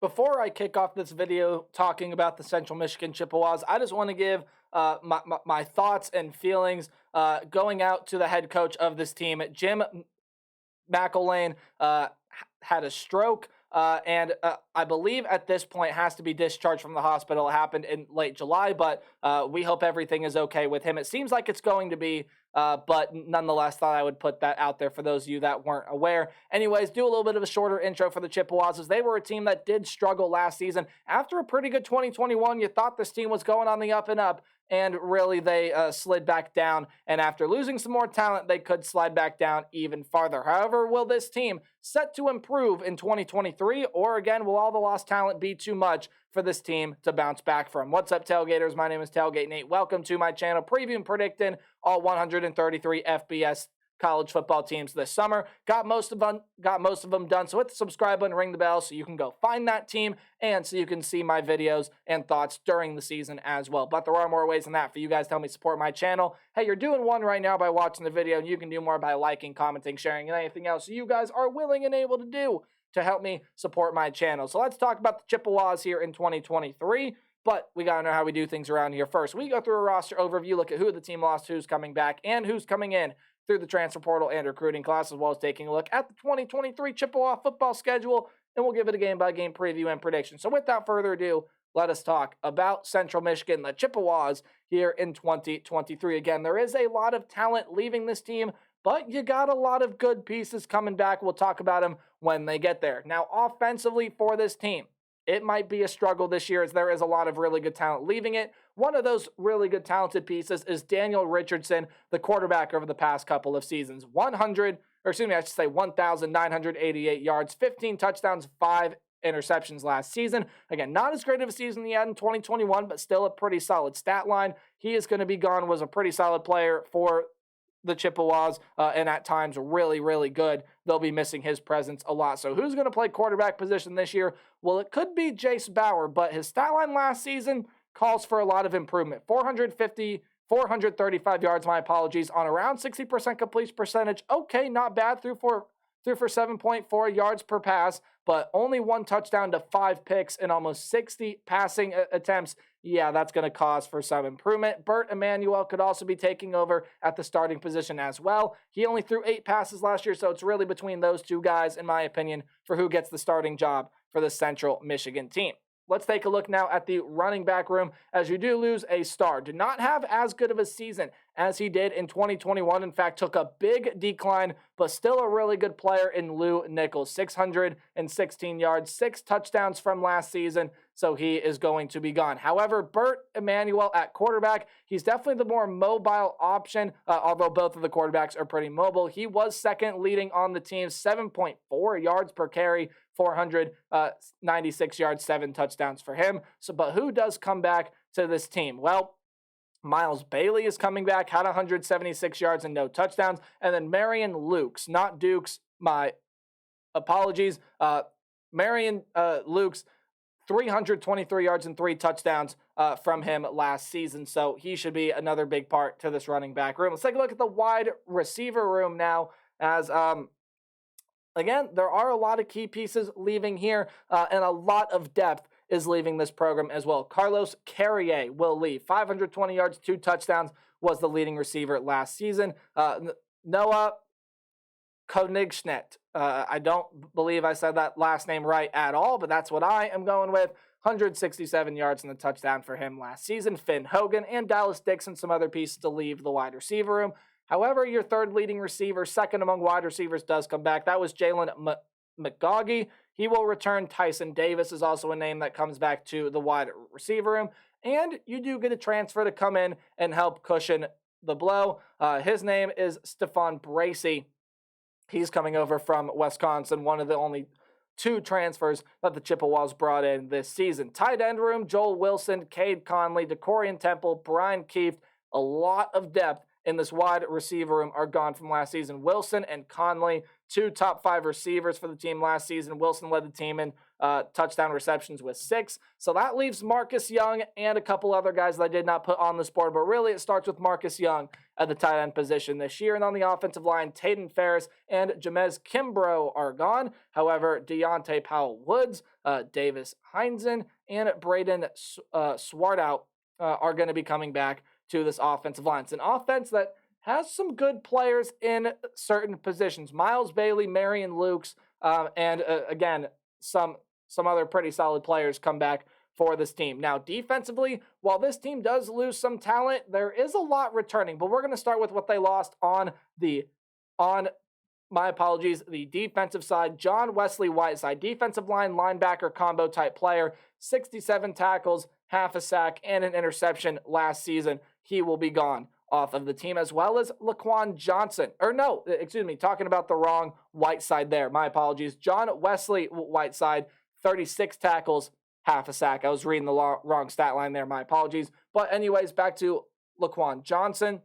Before I kick off this video talking about the Central Michigan Chippewas, I just want to give my thoughts and feelings going out to the head coach of this team. Jim McElwain had a stroke, and I believe at this point has to be discharged from the hospital. It happened in late July, but we hope everything is okay with him. It seems like it's going to be, but nonetheless, thought I would put that out there for those of you that weren't aware. Anyways, do a little bit of a shorter intro for the Chippewas, as they were a team that did struggle last season. After a pretty good 2021, you thought this team was going on the up and up, and really they slid back down, and after losing some more talent, they could slide back down even farther. However, will this team set to improve in 2023, or again, will all the lost talent be too much for this team to bounce back from? What's up, Tailgaters? My name is Tailgate Nate. Welcome to my channel, previewing, predicting all 133 FBS college football teams this summer. Got most of them done, so hit the subscribe button, ring the bell so you can go find that team and so you can see my videos and thoughts during the season as well. But there are more ways than that for you guys to help me support my channel. Hey, you're doing one right now by watching the video, and you can do more by liking, commenting, sharing, and anything else you guys are willing and able to do to help me support my channel. So let's talk about the Chippewas here in 2023. But we got to know how we do things around here first. We go through a roster overview, look at who the team lost, who's coming back, and who's coming in through the transfer portal and recruiting class, as well as taking a look at the 2023 Chippewa football schedule, and we'll give it a game-by-game preview and prediction. So without further ado, let us talk about Central Michigan, the Chippewas, here in 2023. Again, there is a lot of talent leaving this team, but you got a lot of good pieces coming back. We'll talk about them when they get there. Now, offensively for this team, it might be a struggle this year as there is a lot of really good talent leaving it. One of those really good talented pieces is Daniel Richardson, the quarterback over the past couple of seasons. 1,988 yards, 15 touchdowns, 5 interceptions last season. Again, not as great of a season he had in 2021, but still a pretty solid stat line. He is going to be gone, was a pretty solid player for the Chippewas, and at times really, really good. They'll be missing his presence a lot. So who's going to play quarterback position this year? Well, it could be Jace Bauer, but his stat line last season calls for a lot of improvement. 435 yards, my apologies, on around 60% completion percentage. Okay, not bad, threw for 7.4 yards per pass, but only 1 touchdown to 5 picks and almost 60 passing attempts. Yeah, that's going to cause for some improvement. Bert Emanuel could also be taking over at the starting position as well. He only threw 8 passes last year, so it's really between those two guys, in my opinion, for who gets the starting job for the Central Michigan team. Let's take a look now at the running back room, as you do lose a star. Did not have as good of a season as he did in 2021. In fact, took a big decline, but still a really good player in Lou Nichols. 616 yards, 6 touchdowns from last season, so he is going to be gone. However, Bert Emanuel at quarterback, he's definitely the more mobile option, although both of the quarterbacks are pretty mobile. He was second leading on the team, 7.4 yards per carry, 496 yards, 7 touchdowns for him. So, but who does come back to this team? Well, Miles Bailey is coming back, had 176 yards and no touchdowns. And then Marion Lukes, not Dukes, my apologies. Marion Lukes, 323 yards and 3 touchdowns from him last season. So he should be another big part to this running back room. Let's take a look at the wide receiver room now, as again, there are a lot of key pieces leaving here, and a lot of depth is leaving this program as well. Carlos Carrier will leave. 520 yards, 2 touchdowns, was the leading receiver last season. Noah Konigschnitt. I don't believe I said that last name right at all, but that's what I am going with. 167 yards and a touchdown for him last season. Finn Hogan and Dallas Dixon, some other pieces to leave the wide receiver room. However, your third leading receiver, second among wide receivers, does come back. That was Jalen McGaughey. He will return. Tyson Davis is also a name that comes back to the wide receiver room. And you do get a transfer to come in and help cushion the blow. His name is Stephon Bracey. He's coming over from Wisconsin, one of the only 2 transfers that the Chippewas brought in this season. Tight end room, Joel Wilson, Cade Conley, DeCorian Temple, Brian Keefe. A lot of depth in this wide receiver room are gone from last season. Wilson and Conley, 2 top 5 receivers for the team last season. Wilson led the team in touchdown receptions with 6. So that leaves Marcus Young and a couple other guys that I did not put on this board, but really it starts with Marcus Young at the tight end position this year. And on the offensive line, Taden Ferris and Jamez Kimbrough are gone. However, Deontay Powell-Woods, Davis Heinzen, and Braden Swartout are going to be coming back to this offensive line. It's an offense that has some good players in certain positions. Miles Bailey, Marion Lukes, and again, some other pretty solid players come back for this team. Now, defensively, while this team does lose some talent, there is a lot returning, but we're going to start with what they lost on the defensive side. John Wesley Whiteside, defensive line linebacker combo type player, 67 tackles, half a sack, and an interception last season. He will be gone off of the team, as well as Laquan Johnson. Talking about the wrong Whiteside there. My apologies. John Wesley Whiteside, 36 tackles, half a sack. I was reading the wrong stat line there. My apologies. But anyways, back to Laquan Johnson.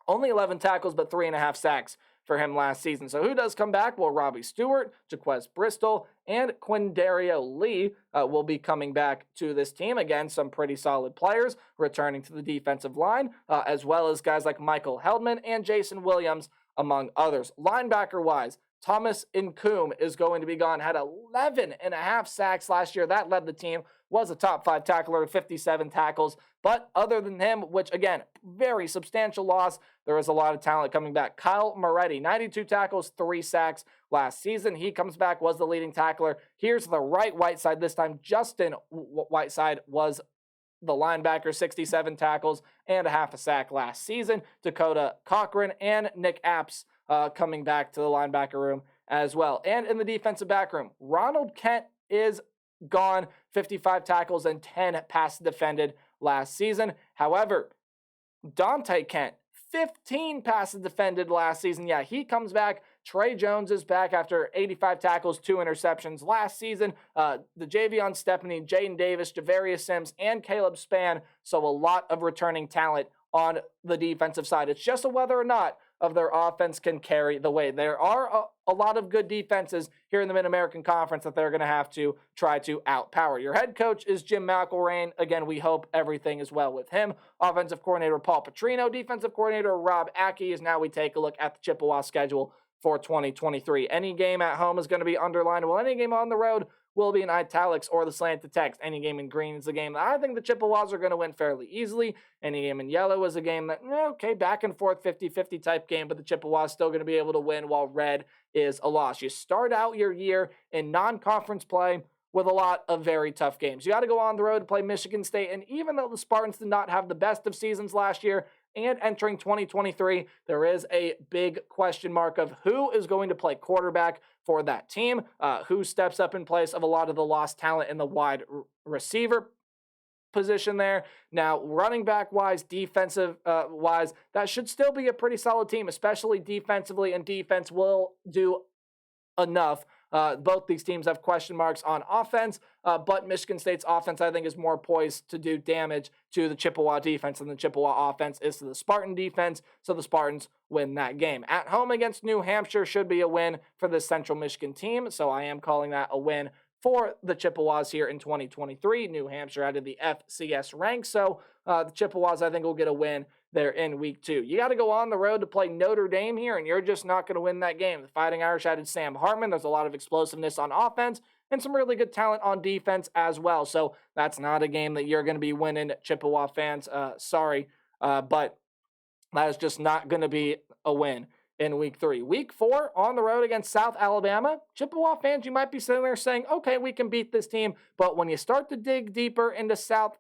Only 11 tackles, but 3.5 sacks for him last season. So who does come back? Well, Robbie Stewart, Jaquez Bristol, and Quindario Lee will be coming back to this team. Again, some pretty solid players returning to the defensive line, as well as guys like Michael Heldman and Jason Williams, among others. Linebacker-wise, Thomas Nkum is going to be gone. Had 11.5 sacks last year. That led the team. Was a top 5 tackler with 57 tackles. But other than him, which again, very substantial loss, there is a lot of talent coming back. Kyle Moretti, 92 tackles, 3 sacks last season. He comes back, was the leading tackler. Here's the right Whiteside this time. Justin Whiteside was the linebacker, 67 tackles and a half a sack last season. Dakota Cochran and Nick Apps coming back to the linebacker room as well. And in the defensive back room, Ronald Kent is gone, 55 tackles and 10 passes defended last season. However, Dante Kent, 15 passes defended last season. Yeah, he comes back. Trey Jones is back after 85 tackles, 2 interceptions last season. The Javion Stephanie, Jaden Davis, Javarius Sims, and Caleb Spann. So a lot of returning talent on the defensive side. It's just a whether or not of their offense can carry the weight. There are a lot of good defenses here in the Mid-American Conference that they're going to have to try to outpower. Your head coach is Jim McElrain. Again, we hope everything is well with him. Offensive coordinator Paul Petrino. Defensive coordinator Rob Ackey. As now we take a look at the Chippewa schedule for 2023. Any game at home is going to be underlined, while any game on the road will be in italics or the slanted text. Any game in green is a game that I think the Chippewas are going to win fairly easily. Any game in yellow is a game that, back and forth, 50-50 type game, but the Chippewas still going to be able to win, while red is a loss. You start out your year in non-conference play with a lot of very tough games. You got to go on the road to play Michigan State, and even though the Spartans did not have the best of seasons last year, and entering 2023, there is a big question mark of who is going to play quarterback for that team, who steps up in place of a lot of the lost talent in the wide receiver position there. Now, running back wise, defensive wise, that should still be a pretty solid team, especially defensively, and defense will do enough. Both these teams have question marks on offense, but Michigan State's offense, I think, is more poised to do damage to the Chippewa defense than the Chippewa offense is to the Spartan defense, so the Spartans win that game. At home against New Hampshire should be a win for the Central Michigan team, so I am calling that a win for the Chippewas here in 2023. New Hampshire out of the FCS ranks, so the Chippewas, I think, will get a win there in week 2. You got to go on the road to play Notre Dame here, and you're just not going to win that game. The Fighting Irish added Sam Hartman. There's a lot of explosiveness on offense and some really good talent on defense as well. So that's not a game that you're going to be winning, Chippewa fans. Sorry, but that is just not going to be a win in week 3. Week 4 on the road against South Alabama. Chippewa fans, you might be sitting there saying, okay, we can beat this team. But when you start to dig deeper into South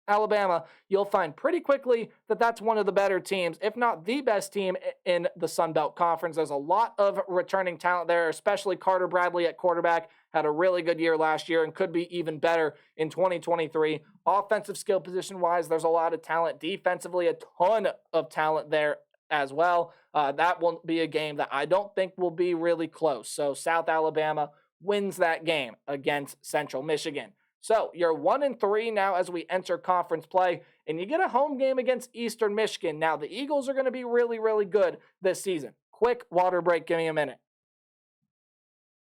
Alabama, you'll find pretty quickly that that's one of the better teams, if not the best team in the Sun Belt Conference. There's a lot of returning talent there, especially Carter Bradley at quarterback. Had a really good year last year and could be even better in 2023. Offensive skill position-wise, there's a lot of talent. Defensively, a ton of talent there as well. That will be a game that I don't think will be really close. So South Alabama wins that game against Central Michigan. So you're 1-3 now as we enter conference play, and you get a home game against Eastern Michigan. Now, the Eagles are going to be really, really good this season. Quick water break. Give me a minute.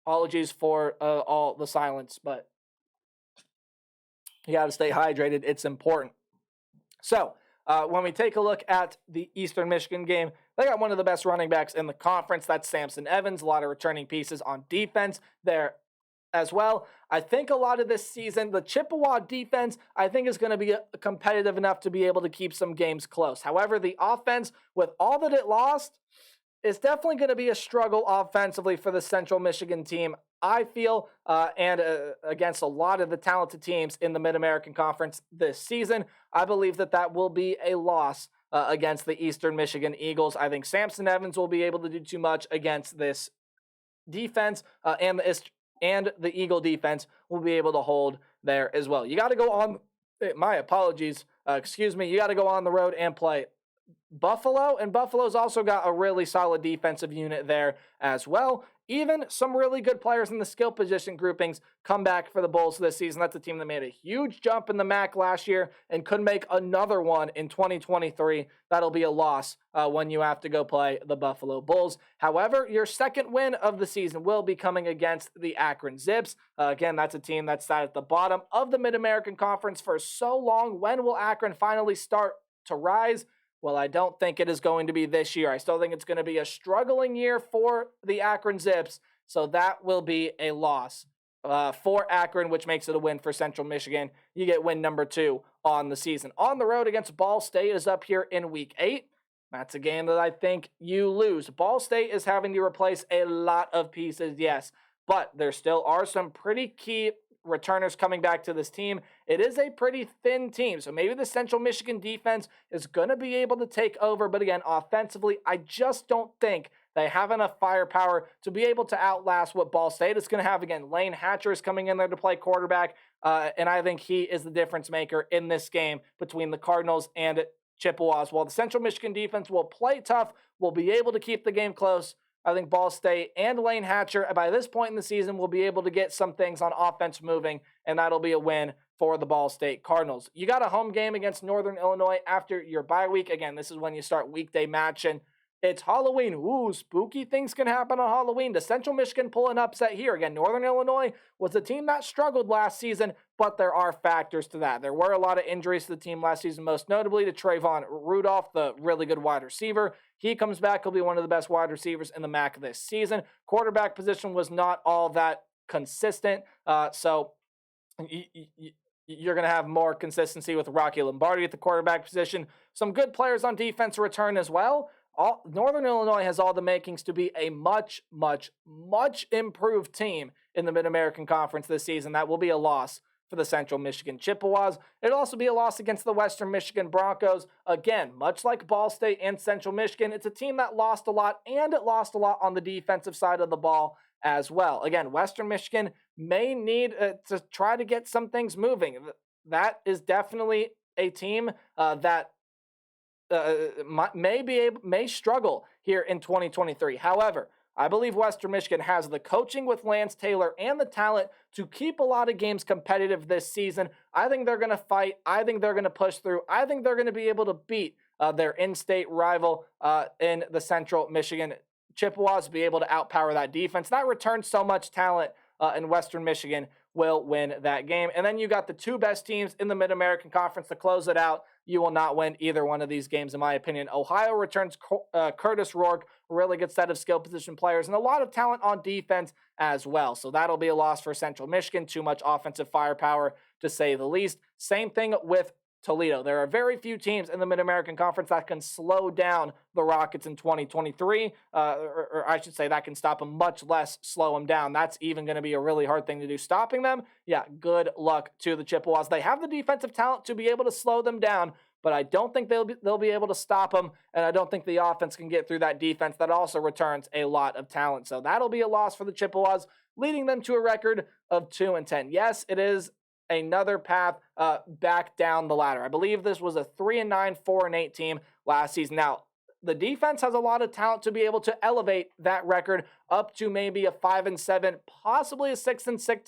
Apologies for all the silence, but you got to stay hydrated. It's important. So, when we take a look at the Eastern Michigan game, they got one of the best running backs in the conference. That's Samson Evans. A lot of returning pieces on defense there as well. I think a lot of this season, the Chippewa defense, I think is going to be competitive enough to be able to keep some games close. However, the offense, with all that it lost, is definitely going to be a struggle offensively for the Central Michigan team, I feel, and against a lot of the talented teams in the Mid-American Conference this season. I believe that will be a loss against the Eastern Michigan Eagles. I think Samson Evans will be able to do too much against this defense, and the Eagle defense will be able to hold there as well. You got to go on, my apologies, you got to go on the road and play Buffalo, and Buffalo's also got a really solid defensive unit there as well. Even some really good players in the skill position groupings come back for the Bulls this season. That's a team that made a huge jump in the MAC last year and could make another one in 2023. That'll be a loss when you have to go play the Buffalo Bulls. However, your second win of the season will be coming against the Akron Zips. Again, that's a team that's sat at the bottom of the Mid-American Conference for so long. When will Akron finally start to rise? Well, I don't think it is going to be this year. I still think it's going to be a struggling year for the Akron Zips, so that will be a loss for Akron, which makes it a win for Central Michigan. You get win number 2 on the season. On the road against Ball State is up here in Week 8. That's a game that I think you lose. Ball State is having to replace a lot of pieces, yes, but there still are some pretty key returners coming back to this team. It is a pretty thin team, so maybe the Central Michigan defense is going to be able to take over, but again, offensively, I just don't think they have enough firepower to be able to outlast what Ball State is going to have. Again, Lane Hatcher is coming in there to play quarterback, and I think he is the difference maker in this game between the Cardinals and Chippewas. While the Central Michigan defense will play tough, will be able to keep the game close, I think Ball State and Lane Hatcher, by this point in the season, will be able to get some things on offense moving, and that'll be a win for the Ball State Cardinals. You got a home game against Northern Illinois after your bye week. Again, this is when you start weekday matching. It's Halloween. Ooh, spooky things can happen on Halloween. Does Central Michigan pull an upset here? Again, Northern Illinois was a team that struggled last season, but there are factors to that. There were a lot of injuries to the team last season, most notably to Trayvon Rudolph, the really good wide receiver. He comes back. He'll be one of the best wide receivers in the MAC this season. Quarterback position was not all that consistent, so you're going to have more consistency with Rocky Lombardi at the quarterback position. Some good players on defense return as well. Northern Illinois has all the makings to be a much, much, much improved team in the Mid-American Conference this season. That will be a loss for the Central Michigan Chippewas. It'll also be a loss against the Western Michigan Broncos. Again, much like Ball State and Central Michigan, it's a team that lost a lot, and it lost a lot on the defensive side of the ball as well. Again, Western Michigan may need to try to get some things moving. That is definitely a team that may struggle here in 2023. However, I believe Western Michigan has the coaching with Lance Taylor and the talent to keep a lot of games competitive this season. I think they're going to fight. I think they're going to push through. I think they're going to be able to beat their in-state rival in the Central Michigan Chippewas, be able to outpower that defense. That returns so much talent in Western Michigan will win that game. And then you got the two best teams in the Mid-American Conference to close it out. You will not win either one of these games, in my opinion. Ohio returns Curtis Rourke, a really good set of skill position players, and a lot of talent on defense as well. So that'll be a loss for Central Michigan. Too much offensive firepower, to say the least. Same thing with Toledo. There are very few teams in the Mid-American Conference that can slow down the Rockets in 2023, or I should say that can stop them, much less slow them down. That's even going to be a really hard thing to do. Stopping them, yeah, good luck to the Chippewas. They have the defensive talent to be able to slow them down, but I don't think they'll be able to stop them, and I don't think the offense can get through that defense that also returns a lot of talent. So that'll be a loss for the Chippewas, leading them to a record of 2-10. Yes, it is another path back down the ladder. I believe this was a 3-9, 4-8 team last season. Now, the defense has a lot of talent to be able to elevate that record up to maybe a 5-7, possibly a 6-6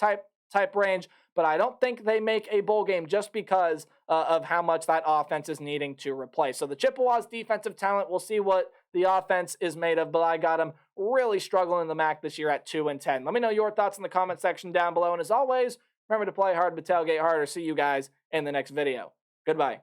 type range. but I don't think they make a bowl game just because of how much that offense is needing to replace. So the Chippewas' defensive talent, we'll see what the offense is made of, but I got them really struggling in the MAC this year at 2-10. Let me know your thoughts in the comment section down below, and as always, remember to play hard but tailgate harder. See you guys in the next video. Goodbye.